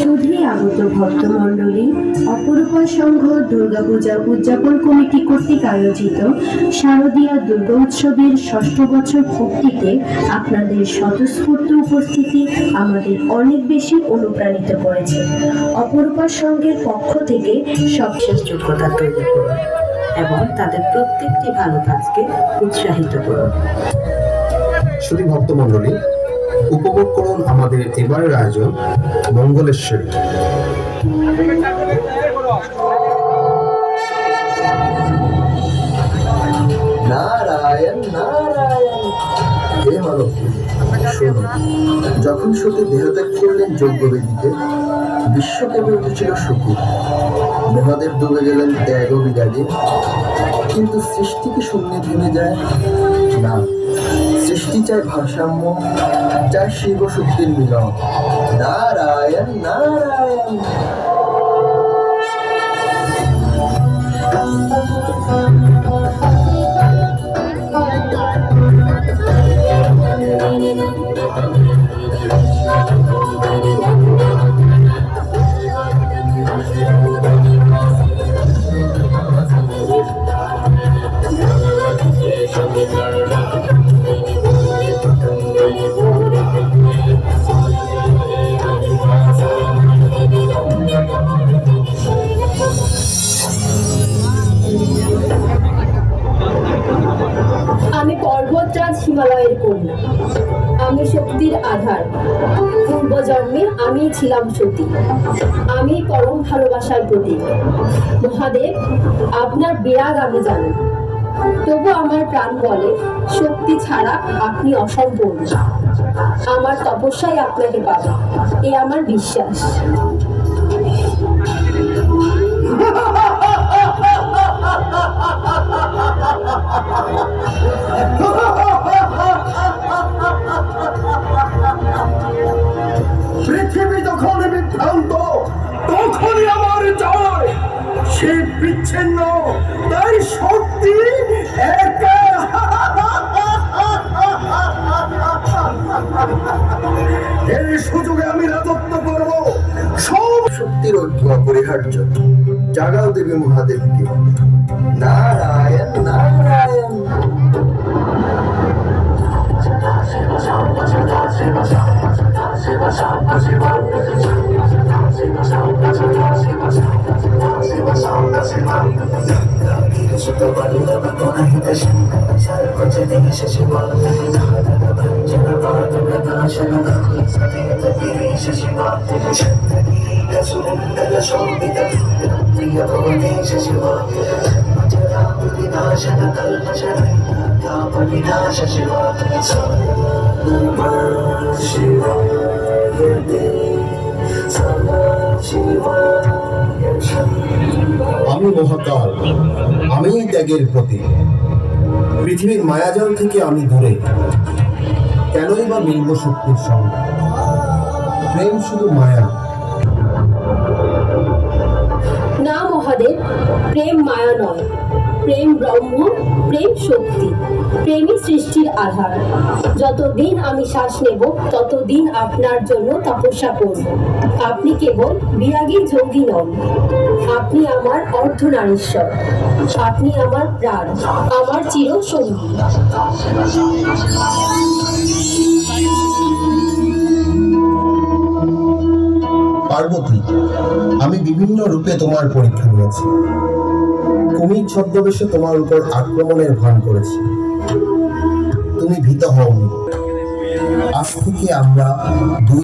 শুধুই আগত ভক্তমণ্ডলী, অপরূপা সংঘ দুর্গাপূজা উদযাপন কমিটি কর্তৃক আয়োজিত শারদীয়া দুর্গা উৎসবের ৬ষ্ঠ বছর পূর্তিতে আপনাদের স্বতঃস্ফূর্ত উপস্থিতি আমাদের অনেক বেশি অনুপ্রাণিত করেছে। অপরূপা সংঘের পক্ষ থেকে সবশেষ যোগ্যতা তৈরি করুন এবং তাদের প্রত্যেকটি ভালো কাজকে উৎসাহিত করুন। শুধু ভক্তমণ্ডলী, উপভোগ করুন আমাদের এবারের আয়োজন মঙ্গলেশ্বরী। নারায়ণ নারায়ণ। হে মানব, শোনো, যখন সতী দেহত্যাগ করলেন যজ্ঞবেদীতে, বিশ্ব কেঁপে উঠেছিল শোকে। মহাদেব ডুবে গেলেন ত্যাগ বিরাগে, কিন্তু সৃষ্টি কি শূন্যে থেমে যায়? না, সৃষ্টি চায় ভারসাম্য, চায় শিব শক্তির মিলন। নারায়ণ নারায়ণ। আমি পর্বতরাজ হিমালয়ের কন্যা, আমি শক্তির আধার। পূর্বজন্মে আমি ছিলাম সতী, আমি পরম ভালোবাসার প্রতীক। মহাদেব, আপনার বিরাগ আমি জানি, তবু আমার প্রাণ বলে শক্তি ছাড়া আপনি অসম্পূর্ণ। আমার তপস্যায় আপনাকে পাবে, এ আমার বিশ্বাস। পৃথিবী যখন বিভ্রান্ত, তখনই আমার জয়। সে বিচ্ছিন্ন, তাই শক্তি একা। এই সুযোগে আমি রাজত্ব করব। সব শক্তির ঐক্য অপরিহার্য। জাগাও দেবী মহাদেবকে। নারায়ণ নারায়ণ। আমি মহাকাল, আমি ত্যাগের প্রতীক। পৃথিবীর মায়াজাল থেকে আমি দূরে, কেনই বা মিলব শক্তির সঙ্গে? প্রেম শুধু মায়া। না মহাদেব, প্রেম মায়া নয়, প্রেম ব্রহ্ম, প্রেম শক্তি। প্রেমই সৃষ্টির আধার। যতদিন আমি শ্বাস নেব, ততদিন আপনার জন্য তপস্যা করব। আপনি কেবল বিরাগী যোগী নন, আপনি আমার অর্ধনারীশ্বর। আপনি আমার প্রাণ, আমার চির সঙ্গী। পার্বতী, আমি বিভিন্ন রূপে তোমার পরীক্ষা নিয়েছি। কুমির ছদ্মবেশে তোমার উপর আক্রমণের ভান করেছি, তুমি ভীত হওনি। আজ থেকে আমরা দুই